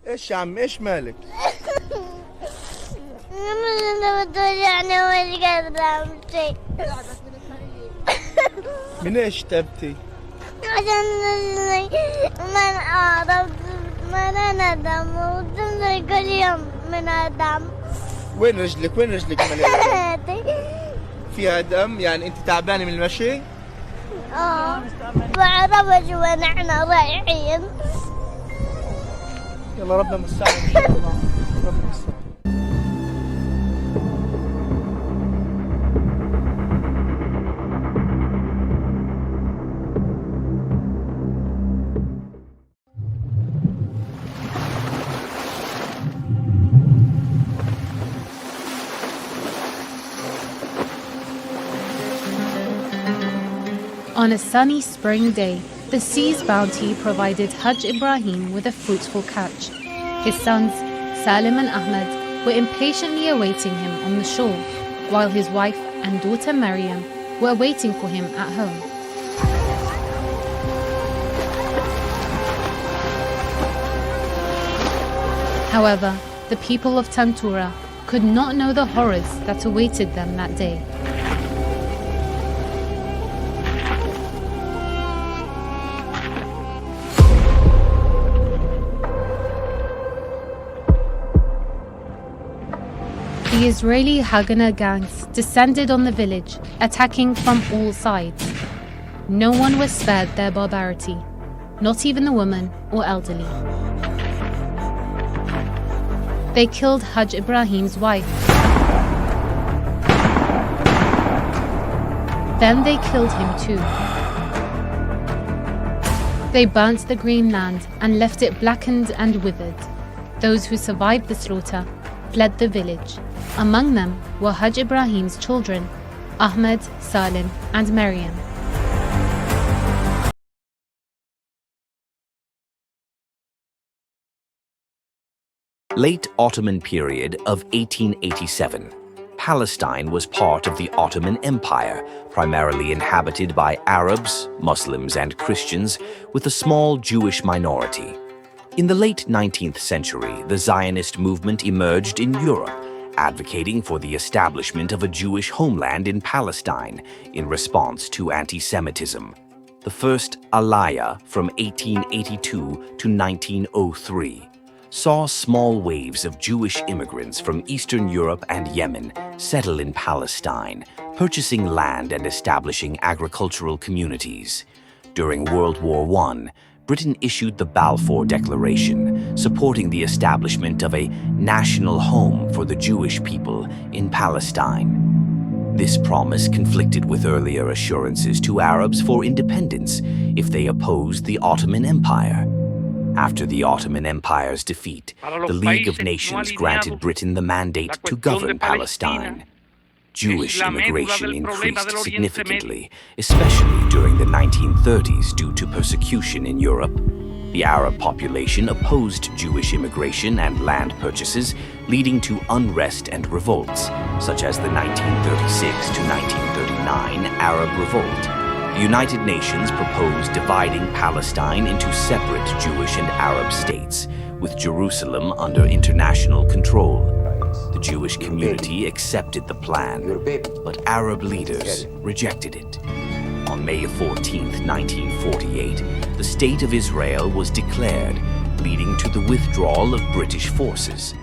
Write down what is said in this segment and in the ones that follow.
ايش يا عم ايش مالك؟ أنا بتوجعني وش قادرة أعمل شيء. من ايش تبكي؟ عشان من أعرف من أنا دم وتمضي كل يوم من دم. وين رجلك مليانة دم؟ فيها دم يعني انت تعبانة من المشي؟ بعرفش وين احنا رايحين. يلا ربنا مساعد ان شاء الله. ربنا مساعد. On a sunny spring day, the sea's bounty provided Hajj Ibrahim with a fruitful catch. His sons, Salim and Ahmed, were impatiently awaiting him on the shore, while his wife and daughter Maryam were waiting for him at home. However, the people of Tantura could not know the horrors that awaited them that day. The Israeli Haganah gangs descended on the village, attacking from all sides. No one was spared their barbarity, not even the women or elderly. They killed Hajj Ibrahim's wife. Then they killed him too. They burnt the green land and left it blackened and withered. Those who survived the slaughter fled the village. Among them were Hajj Ibrahim's children, Ahmed, Salim, and Maryam. Late Ottoman period of 1887. Palestine was part of the Ottoman Empire, primarily inhabited by Arabs, Muslims, and Christians, with a small Jewish minority. In the late 19th century, the Zionist movement emerged in Europe, advocating for the establishment of a Jewish homeland in Palestine in response to anti-Semitism. The first Aliyah from 1882 to 1903 saw small waves of Jewish immigrants from Eastern Europe and Yemen settle in Palestine, purchasing land and establishing agricultural communities. During World War I, Britain issued the Balfour Declaration, supporting the establishment of a national home for the Jewish people in Palestine. This promise conflicted with earlier assurances to Arabs for independence if they opposed the Ottoman Empire. After the Ottoman Empire's defeat, the League of Nations granted Britain the mandate to govern Palestine. Jewish immigration increased significantly, especially during the 1930s due to persecution in Europe. The Arab population opposed Jewish immigration and land purchases, leading to unrest and revolts, such as the 1936 to 1939 Arab Revolt. The United Nations proposed dividing Palestine into separate Jewish and Arab states, with Jerusalem under international control. The Jewish community accepted the plan, but Arab leaders rejected it. On May 14, 1948, the State of Israel was declared, leading to the withdrawal of British forces.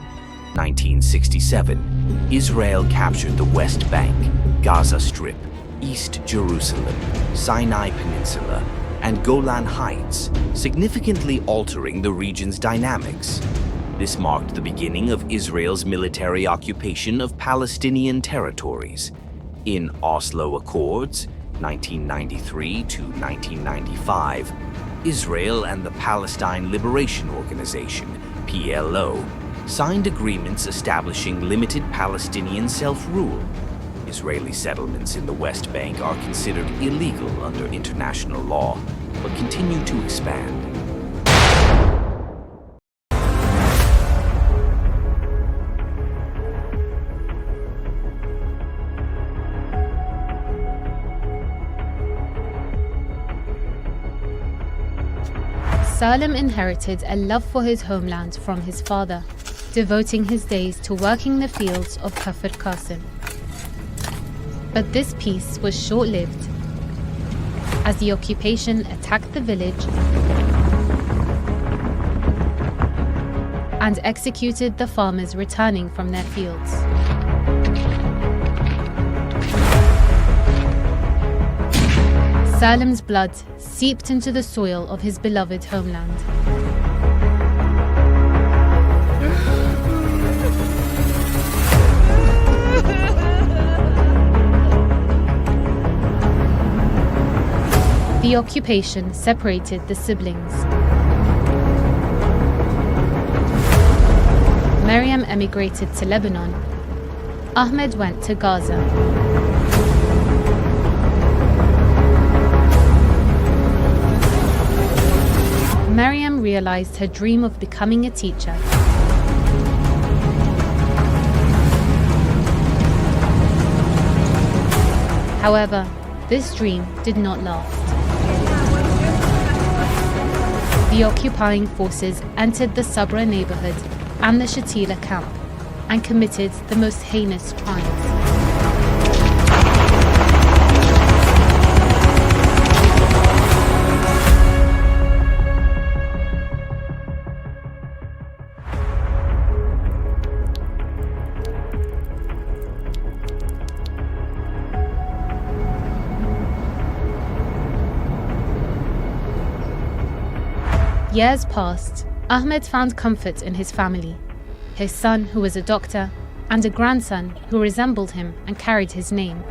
1967, Israel captured the West Bank, Gaza Strip, East Jerusalem, Sinai Peninsula, and Golan Heights, significantly altering the region's dynamics. This marked the beginning of Israel's military occupation of Palestinian territories. In Oslo Accords, 1993 to 1995, Israel and the Palestine Liberation Organization, PLO, signed agreements establishing limited Palestinian self-rule. Israeli settlements in the West Bank are considered illegal under international law, but continue to expand. Salim inherited a love for his homeland from his father, devoting his days to working the fields of Kafr Qasim. But this peace was short-lived, as the occupation attacked the village and executed the farmers returning from their fields. Salim's blood seeped into the soil of his beloved homeland. The occupation separated the siblings. Maryam emigrated to Lebanon. Ahmed went to Gaza. Maryam realized her dream of becoming a teacher. However, this dream did not last. The occupying forces entered the Sabra neighborhood and the Shatila camp and committed the most heinous crimes. Years passed. Ahmed found comfort in his family, his son who was a doctor, and a grandson who resembled him and carried his name.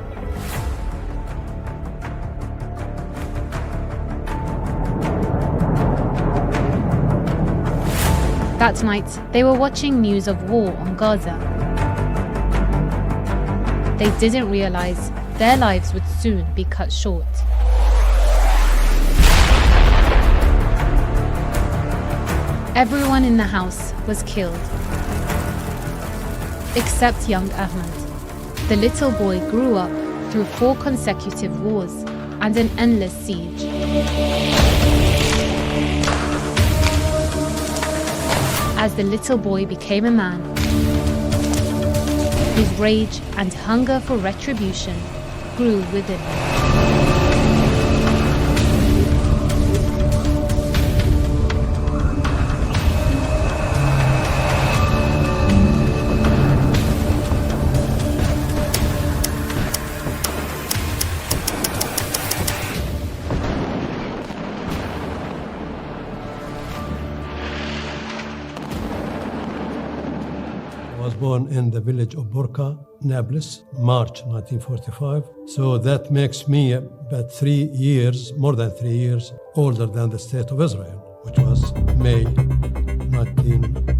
That night, they were watching news of war on Gaza. They didn't realize their lives would soon be cut short. Everyone in the house was killed, except young Ahmed. The little boy grew up through 4 consecutive wars and an endless siege. As the little boy became a man, his rage and hunger for retribution grew within him. I was born in the village of Burqa, Nablus, March 1945. So that makes me about 3 years, more than 3 years, older than the State of Israel, which was May 1945.